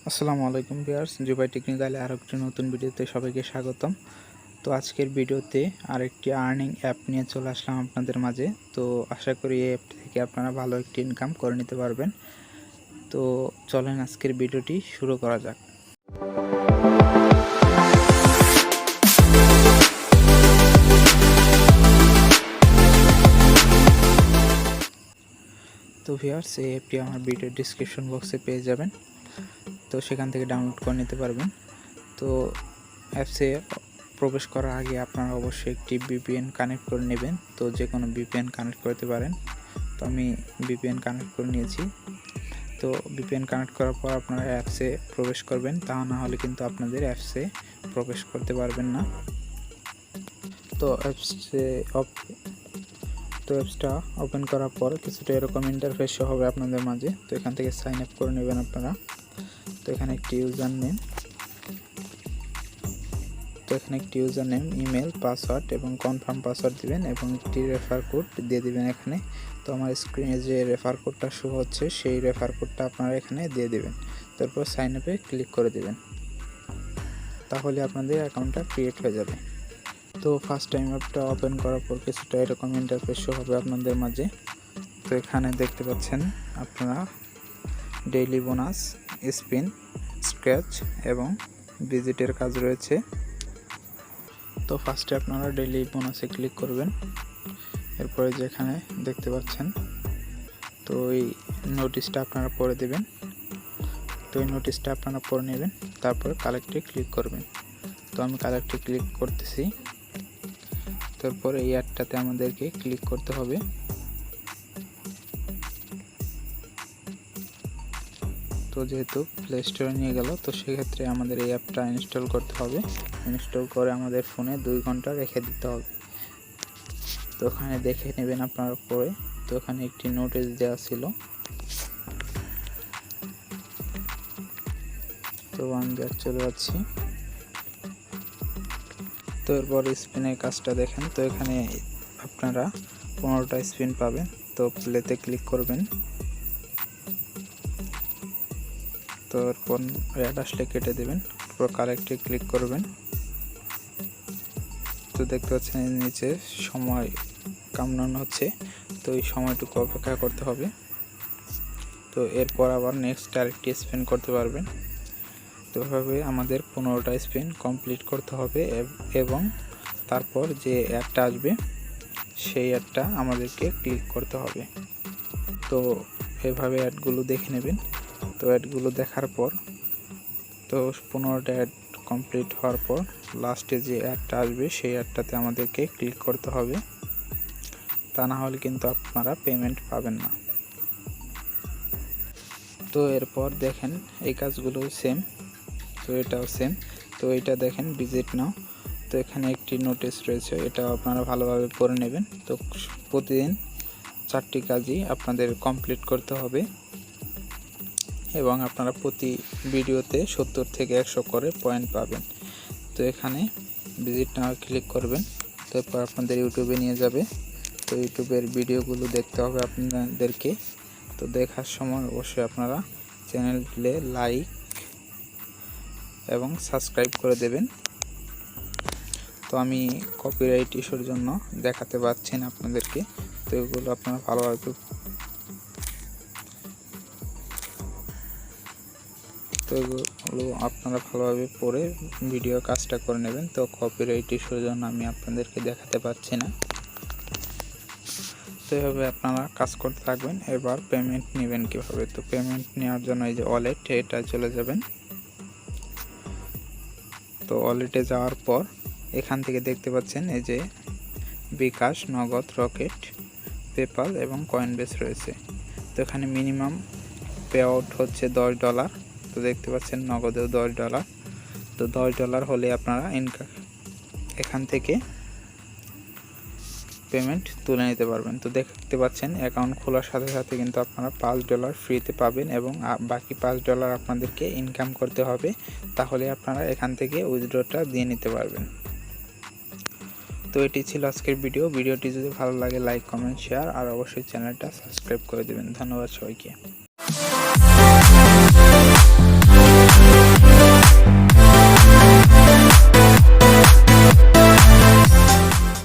আসসালামু আলাইকুম ভিউয়ার্স, জুবাই টেকনিক্যালে আরেকটি নতুন ভিডিওতে সবাইকে স্বাগতম। তো আজকের ভিডিওতে আরেকটি আর্নিং অ্যাপ নিয়ে চলে আসলাম আপনাদের মাঝে। তো আশা করি এই অ্যাপ থেকে আপনারা ভালো একটি ইনকাম করে নিতে পারবেন। তো চলেন আজকের ভিডিওটি শুরু করা যাক। তো ভিউয়ার্স, এই অ্যাপটি আমার ভিডিও ডিসক্রিপশন বক্সে পেয়ে যাবেন, তো সেখান থেকে ডাউনলোড করে নিতে পারবেন। তো অ্যাপসে প্রবেশ করার আগে আপনারা অবশ্যই একটি VPN কানেক্ট করে নেবেন। তো যে কোনো VPN কানেক্ট করতে পারেন। তো আমি VPN কানেক্ট করে নিয়েছি। তো VPN কানেক্ট করার পর আপনারা অ্যাপসে প্রবেশ করবেন, তা না হলে কিন্তু আপনাদের অ্যাপসে প্রবেশ করতে পারবেন না। তো অ্যাপসটা ওপেন করার পর কিছুটা এরকম ইন্টারফেস হবে আপনাদের মাঝে। তো এখান থেকে সাইন আপ করে নেবেন আপনারা। তো এখানে একটি ইউজার নেম, ইমেল, পাসওয়ার্ড এবং কনফার্ম পাসওয়ার্ড দিবেন এবং একটি রেফার কোড দিয়ে দিবেন এখানে। তো আমার স্ক্রিনে যে রেফার কোডটা শো হচ্ছে সেই রেফার কোডটা আপনারা এখানে দিয়ে দিবেন। তারপর সাইন আপে ক্লিক করে দিবেন, তাহলে আপনাদের অ্যাকাউন্টটা ক্রিয়েট হয়ে যাবে। তো ফার্স্ট টাইম অ্যাপটা ওপেন করার পর কিছুটা এরকম ইন্টারফেস শো হবে আপনাদের মাঝে। তো এখানে দেখতে পাচ্ছেন আপনারা ডেইলি বোনাস, স্পিন, স্ক্র্যাচ এবং ভিজিটের কাজ রয়েছে। তো ফার্স্টে আপনারা ডেইলি বোনাসে ক্লিক করবেন। এরপরে যেখানে দেখতে পাচ্ছেন, তো এই নোটিশটা আপনারা পড়ে দেবেন। তো এই নোটিশটা আপনারা পড়ে নেবেন, তারপরে কালেক্টে ক্লিক করবেন। তো আমি কালেক্টে ক্লিক করতেছি। তারপর এই অ্যাডটাতে আমাদেরকে ক্লিক করতে হবে। তো যেহেতু প্লে স্টোরে নিয়ে গেল, তো সেক্ষেত্রে আমাদের এই অ্যাপটা ইনস্টল করতে হবে। ইনস্টল করে আমাদের ফোনে 2 ঘন্টা রেখে দিতে হবে। তো ওখানে দেখে নেবেন আপনারা পরে। তো ওখানে একটি নোটিশ দেওয়া ছিল। তো আমি ব্যাক চলে যাচ্ছি। তো এরপর স্পিনের কাজটা দেখেন। তো এখানে আপনারা 15টা স্পিন পাবেন। তো প্লেতে ক্লিক করবেন। তো এরপর অ্যাড আসলে কেটে দেবেন। তারপর কালেক্টে ক্লিক করবেন। তো দেখতে পাচ্ছেন এর নিচে সময় কামড়ানো হচ্ছে। তো এই সময়টুকু অপেক্ষা করতে হবে। তো এরপর আবার নেক্সট আরেকটি স্পিন করতে পারবেন। তো এভাবে আমাদের 15টা স্পিন কমপ্লিট করতে হবে এবং তারপর যে অ্যাডটা আসবে সেই অ্যাডটা আমাদেরকে ক্লিক করতে হবে। তো এভাবে অ্যাডগুলো দেখে নেবেন। তো অ্যাডগুলো দেখার পর, তো 15টা অ্যাড কমপ্লিট হওয়ার পর লাস্টে যে অ্যাডটা আসবে সেই অ্যাডটাতে আমাদেরকে ক্লিক করতে হবে, তা না হলে কিন্তু আপনারা পেমেন্ট পাবেন না। তো এরপর দেখেন এই কাজগুলো সেম, তো এটাও সেম। তো এটা দেখেন ভিজিট নাও। তো এখানে একটি নোটিশ রয়েছে, এটা আপনারা ভালোভাবে পড়ে নেবেন। তো প্রতিদিন 4টি কাজই আপনাদের কমপ্লিট করতে হবে এবং আপনারা প্রতি ভিডিওতে 70 থেকে 100 করে পয়েন্ট পাবেন। তো এখানে ভিজিট নাও ক্লিক করবেন। তারপর আপনাদের ইউটিউবে নিয়ে যাবে। তো ইউটিউবের ভিডিওগুলো দেখতে হবে আপনাদেরকে। তো দেখার সময় অবশ্যই আপনারা চ্যানেলে লাইক এবং সাবস্ক্রাইব করে দেবেন। তো আমি কপিরাইট ইস্যুর জন্য দেখাতে পাচ্ছি না আপনাদেরকে। তো এগুলো আপনারা ভালোভাবে পড়ে ভিডিও কাজটা করে নেবেন। তো কপিরাইট ইস্যুর জন্য আমি আপনাদেরকে দেখাতে পাচ্ছি না। তো এভাবে আপনারা কাজ করতে থাকবেন। এবার পেমেন্ট নেবেন কীভাবে? তো পেমেন্ট নেওয়ার জন্য এই যে ওয়ালেট, এটা চলে যাবেন। তো ওয়ালেটে যাওয়ার পর এখান থেকে দেখতে পাচ্ছেন এই যে বিকাশ, নগদ, রকেট, পেপাল এবং কয়েনবেস রয়েছে। তো এখানে মিনিমাম পে আউট হচ্ছে $10। তো দেখতে পাচ্ছেন নগদেও $10। তো $10 হলে আপনারা এখান থেকে পেমেন্ট তুলে নিতে পারবেন। তো দেখতে পাচ্ছেন অ্যাকাউন্ট খোলার সাথে সাথে কিন্তু আপনারা $5 ফ্রিতে পাবেন এবং বাকি $5 আপনাদেরকে ইনকাম করতে হবে, তাহলে আপনারা এখান থেকে উইথড্রটা দিয়ে নিতে পারবেন। তো এটি ছিল আজকের ভিডিওটি যদি ভালো লাগে লাইক, কমেন্ট, শেয়ার আর অবশ্যই চ্যানেলটা সাবস্ক্রাইব করে দেবেন। ধন্যবাদ সবাইকে।